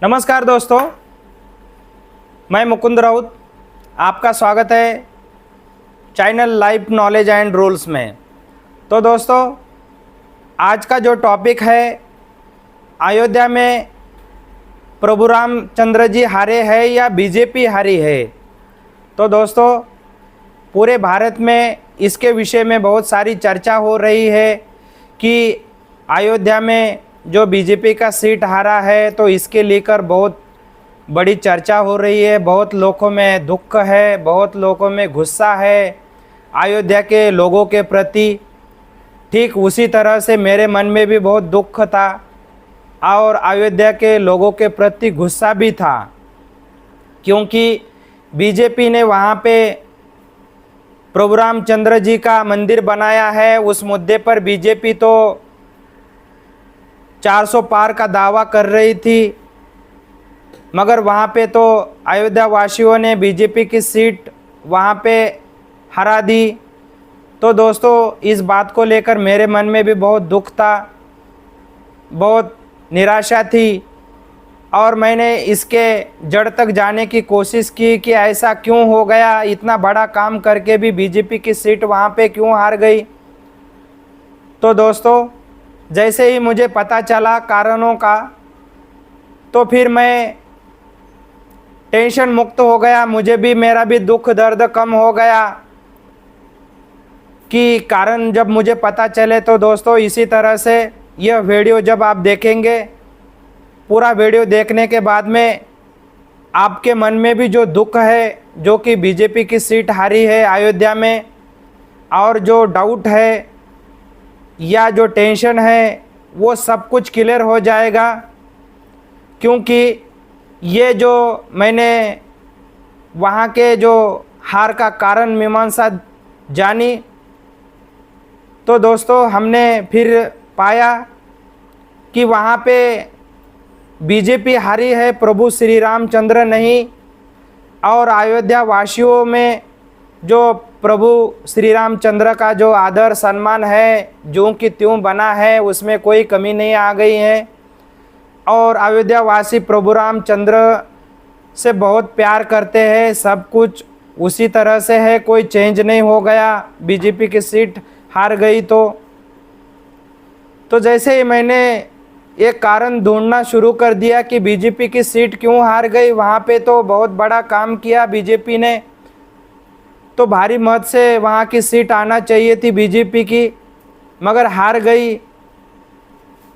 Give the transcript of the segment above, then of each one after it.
नमस्कार दोस्तों, मैं मुकुंद राउत। आपका स्वागत है channel life knowledge and rules में। तो दोस्तों, आज का जो टॉपिक है, अयोध्या में प्रभु रामचंद्र जी हारे हैं या बीजेपी हारी है। तो दोस्तों, पूरे भारत में इसके विषय में बहुत सारी चर्चा हो रही है कि अयोध्या में जो बीजेपी का सीट हारा है, तो इसके लेकर बहुत बड़ी चर्चा हो रही है। बहुत लोगों में दुख है, बहुत लोगों में गुस्सा है अयोध्या के लोगों के प्रति। ठीक उसी तरह से मेरे मन में भी बहुत दुख था और अयोध्या के लोगों के प्रति गुस्सा भी था, क्योंकि बीजेपी ने वहाँ पे प्रभु रामचंद्र जी का मंदिर बनाया है। उस मुद्दे पर बीजेपी तो 400 पार का दावा कर रही थी, मगर वहाँ पे तो अयोध्या वासियों ने बीजेपी की सीट वहाँ पे हरा दी। तो दोस्तों, इस बात को लेकर मेरे मन में भी बहुत दुख था, बहुत निराशा थी और मैंने इसके जड़ तक जाने की कोशिश की कि ऐसा क्यों हो गया, इतना बड़ा काम करके भी बीजेपी की सीट वहाँ पे क्यों हार गई। तो दोस्तों, जैसे ही मुझे पता चला कारणों का, तो फिर मैं टेंशन मुक्त हो गया। मेरा भी दुख दर्द कम हो गया कि कारण जब मुझे पता चले। तो दोस्तों, इसी तरह से यह वीडियो जब आप देखेंगे, पूरा वीडियो देखने के बाद में आपके मन में भी जो दुख है, जो कि बीजेपी की सीट हारी है अयोध्या में, और जो डाउट है या जो टेंशन है, वो सब कुछ क्लियर हो जाएगा। क्योंकि ये जो मैंने वहाँ के जो हार का कारण मीमांसा जानी, तो दोस्तों हमने फिर पाया कि वहाँ पे बीजेपी हारी है, प्रभु श्री रामचंद्र नहीं। और अयोध्या वासियों में जो प्रभु श्री रामचंद्र का जो आदर सम्मान है, जो कि त्यों बना है, उसमें कोई कमी नहीं आ गई है। और अयोध्या वासी प्रभु रामचंद्र से बहुत प्यार करते हैं, सब कुछ उसी तरह से है, कोई चेंज नहीं हो गया। बीजेपी की सीट हार गई तो जैसे ही मैंने एक कारण ढूंढना शुरू कर दिया कि बीजेपी की सीट क्यों हार गई, वहाँ पे तो बहुत बड़ा काम किया बीजेपी ने, तो भारी मत से वहाँ की सीट आना चाहिए थी बीजेपी की, मगर हार गई।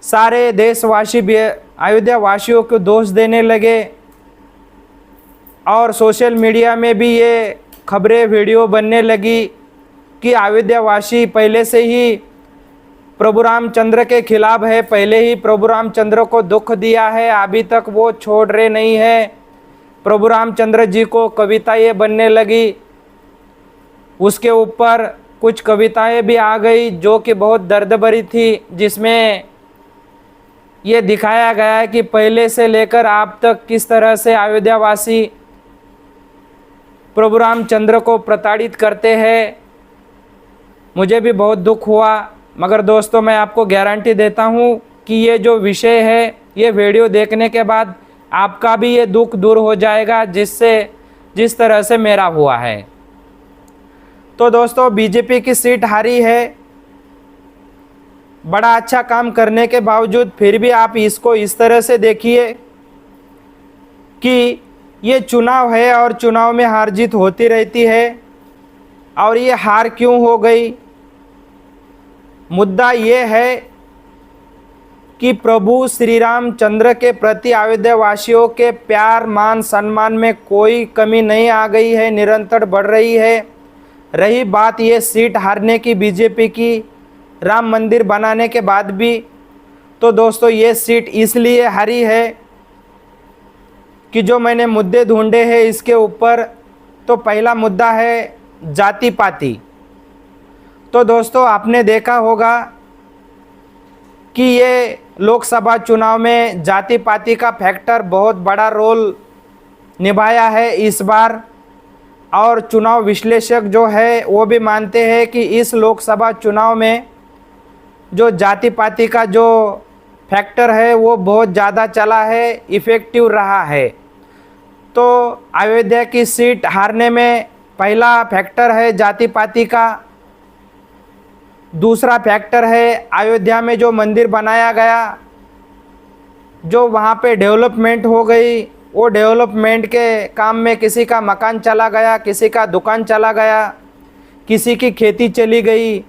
सारे देशवासी भी अयोध्या वासियों को दोष देने लगे और सोशल मीडिया में भी ये खबरें वीडियो बनने लगी कि अयोध्या वासी पहले से ही प्रभु रामचंद्र के खिलाफ है, पहले ही प्रभु रामचंद्र को दुख दिया है, अभी तक वो छोड़ रहे नहीं है। प्रभु रामचंद्र जी को कविताएं बनने लगी, उसके ऊपर कुछ कविताएं भी आ गई जो कि बहुत दर्द भरी थी, जिसमें ये दिखाया गया है कि पहले से लेकर आप तक किस तरह से अयोध्या वासी प्रभु रामचंद्र को प्रताड़ित करते हैं। मुझे भी बहुत दुख हुआ, मगर दोस्तों मैं आपको गारंटी देता हूँ कि ये जो विषय है, ये वीडियो देखने के बाद आपका भी ये दुख दूर हो जाएगा, जिस तरह से मेरा हुआ है। तो दोस्तों, बीजेपी की सीट हारी है, बड़ा अच्छा काम करने के बावजूद फिर भी आप इसको इस तरह से देखिए कि ये चुनाव है और चुनाव में हार जीत होती रहती है। और ये हार क्यों हो गई? मुद्दा ये है कि प्रभु श्री रामचंद्र के प्रति अयोध्या वासियों के प्यार मान सम्मान में कोई कमी नहीं आ गई है, निरंतर बढ़ रही है। रही बात ये सीट हारने की बीजेपी की, राम मंदिर बनाने के बाद भी, तो दोस्तों ये सीट इसलिए हारी है कि जो मैंने मुद्दे ढूंढे हैं इसके ऊपर, तो पहला मुद्दा है जाति पाति। तो दोस्तों, आपने देखा होगा कि ये लोकसभा चुनाव में जाति पाति का फैक्टर बहुत बड़ा रोल निभाया है इस बार। और चुनाव विश्लेषक जो है वो भी मानते हैं कि इस लोकसभा चुनाव में जो जाति पाति का जो फैक्टर है वो बहुत ज़्यादा चला है, इफ़ेक्टिव रहा है। तो अयोध्या की सीट हारने में पहला फैक्टर है जाति पाति का, दूसरा फैक्टर है अयोध्या में जो मंदिर बनाया गया, जो वहाँ पे डेवलपमेंट हो गई, वो डेवलपमेंट के काम में किसी का मकान चला गया, किसी का दुकान चला गया, किसी की खेती चली गई।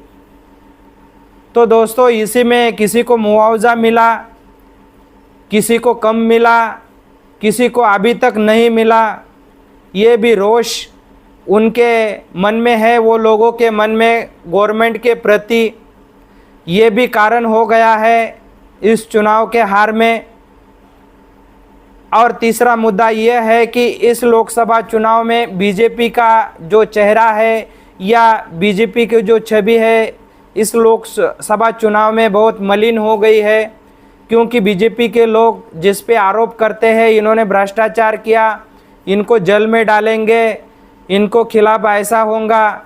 तो दोस्तों इसी में किसी को मुआवजा मिला, किसी को कम मिला, किसी को अभी तक नहीं मिला। ये भी रोष उनके मन में है, वो लोगों के मन में गवर्नमेंट के प्रति, ये भी कारण हो गया है इस चुनाव के हार में। और तीसरा मुद्दा ये है कि इस लोकसभा चुनाव में बीजेपी का जो चेहरा है या बीजेपी की जो छवि है इस लोकसभा चुनाव में बहुत मलिन हो गई है, क्योंकि बीजेपी के लोग जिस पे आरोप करते हैं इन्होंने भ्रष्टाचार किया, इनको जेल में डालेंगे, इनको खिलाफ ऐसा होगा,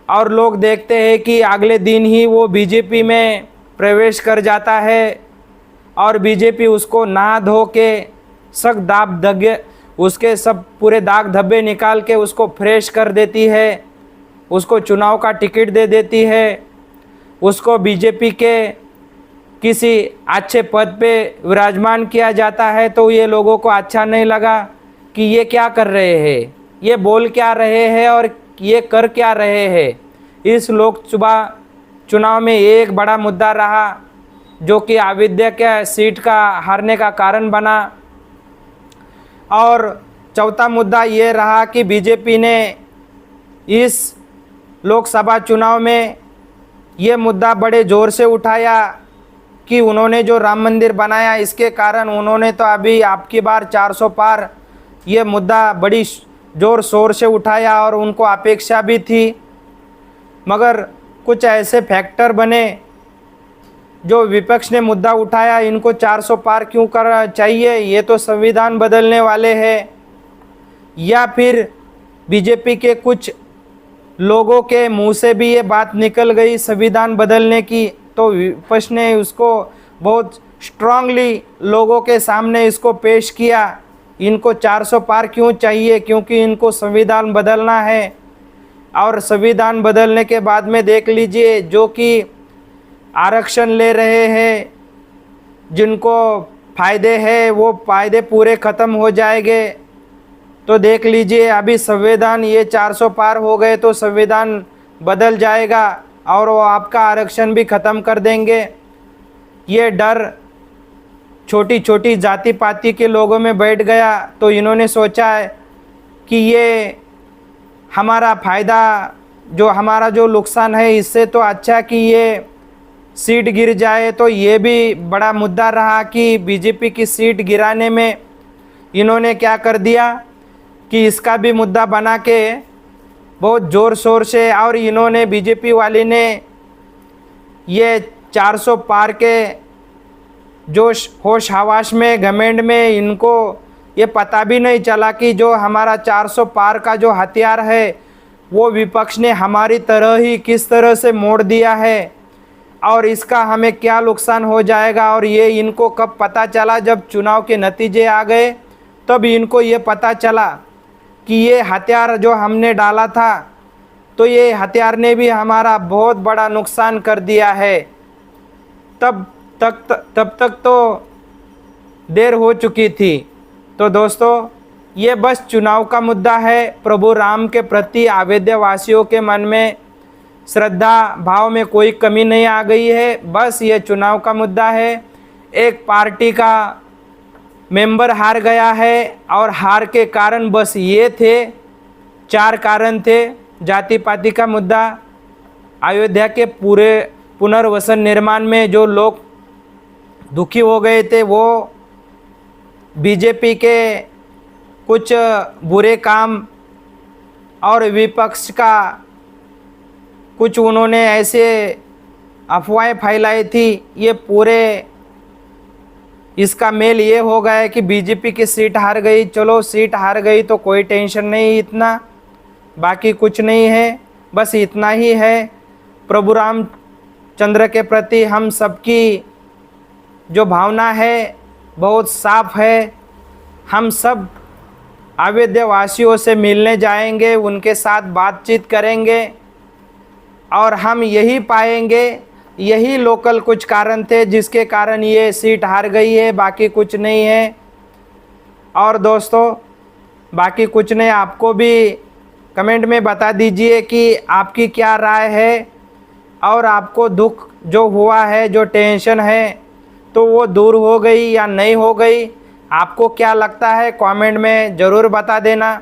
और लोग देखते हैं कि अगले दिन ही वो बीजेपी में प्रवेश कर जाता है और बीजेपी उसको नहा धो के सब दाग धब्बे, उसके सब पूरे दाग धब्बे निकाल के उसको फ्रेश कर देती है, उसको चुनाव का टिकट दे देती है, उसको बीजेपी के किसी अच्छे पद पे विराजमान किया जाता है। तो ये लोगों को अच्छा नहीं लगा कि ये क्या कर रहे हैं, ये बोल क्या रहे हैं और ये कर क्या रहे हैं। इस लोकसभा चुनाव में एक बड़ा मुद्दा रहा जो कि अयोध्या के सीट का हारने का कारण बना। और चौथा मुद्दा ये रहा कि बीजेपी ने इस लोकसभा चुनाव में ये मुद्दा बड़े ज़ोर से उठाया कि उन्होंने जो राम मंदिर बनाया इसके कारण उन्होंने तो अभी आपकी बार 400 पार ये मुद्दा बड़ी ज़ोर शोर से उठाया और उनको अपेक्षा भी थी। मगर कुछ ऐसे फैक्टर बने जो विपक्ष ने मुद्दा उठाया, इनको 400 पार क्यों करना चाहिए, ये तो संविधान बदलने वाले हैं, या फिर बीजेपी के कुछ लोगों के मुंह से भी ये बात निकल गई संविधान बदलने की, तो विपक्ष ने उसको बहुत स्ट्रांगली लोगों के सामने इसको पेश किया। इनको 400 पार क्यों चाहिए, क्योंकि इनको संविधान बदलना है। और संविधान बदलने के बाद में देख लीजिए जो कि आरक्षण ले रहे हैं, जिनको फ़ायदे हैं वो फ़ायदे पूरे ख़त्म हो जाएंगे। तो देख लीजिए अभी संविधान ये 400 पार हो गए तो संविधान बदल जाएगा और वो आपका आरक्षण भी ख़त्म कर देंगे। ये डर छोटी छोटी जाति पाति के लोगों में बैठ गया, तो इन्होंने सोचा है कि ये हमारा फ़ायदा, जो हमारा जो नुकसान है इससे तो अच्छा कि ये सीट गिर जाए। तो ये भी बड़ा मुद्दा रहा कि बीजेपी की सीट गिराने में इन्होंने क्या कर दिया कि इसका भी मुद्दा बना के बहुत ज़ोर शोर से, और इन्होंने बीजेपी वाले ने ये 400 पार के जोश होश हवास में घमंड में इनको ये पता भी नहीं चला कि जो हमारा 400 पार का जो हथियार है वो विपक्ष ने हमारी तरह ही किस तरह से मोड़ दिया है और इसका हमें क्या नुकसान हो जाएगा। और ये इनको कब पता चला, जब चुनाव के नतीजे आ गए तब इनको ये पता चला कि ये हथियार जो हमने डाला था तो ये हथियार ने भी हमारा बहुत बड़ा नुकसान कर दिया है। तब तक तो देर हो चुकी थी। तो दोस्तों ये बस चुनाव का मुद्दा है। प्रभु राम के प्रति अयोध्या वासियों के मन में श्रद्धा भाव में कोई कमी नहीं आ गई है, बस ये चुनाव का मुद्दा है। एक पार्टी का मेंबर हार गया है और हार के कारण बस ये थे, 4 कारण थे। जाति पाति का मुद्दा, अयोध्या के पूरे पुनर्वसन निर्माण में जो लोग दुखी हो गए थे वो बीजेपी के कुछ बुरे काम और विपक्ष का कुछ उन्होंने ऐसे अफवाहें फैलाई थी, ये पूरे इसका मेल ये हो गया है कि बीजेपी की सीट हार गई। चलो सीट हार गई तो कोई टेंशन नहीं, इतना बाकी कुछ नहीं है, बस इतना ही है। प्रभु रामचंद्र के प्रति हम सबकी जो भावना है बहुत साफ है। हम सब अयोध्या वासियों से मिलने जाएंगे, उनके साथ बातचीत करेंगे और हम यही पाएंगे यही लोकल कुछ कारण थे जिसके कारण ये सीट हार गई है, बाकी कुछ नहीं है। और दोस्तों बाकी कुछ नहीं, आपको भी कमेंट में बता दीजिए कि आपकी क्या राय है और आपको दुख जो हुआ है, जो टेंशन है, तो वो दूर हो गई या नहीं हो गई, आपको क्या लगता है कमेंट में ज़रूर बता देना।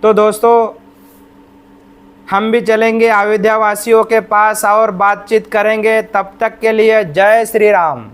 तो दोस्तों हम भी चलेंगे अयोध्या वासियों के पास और बातचीत करेंगे। तब तक के लिए जय श्री राम।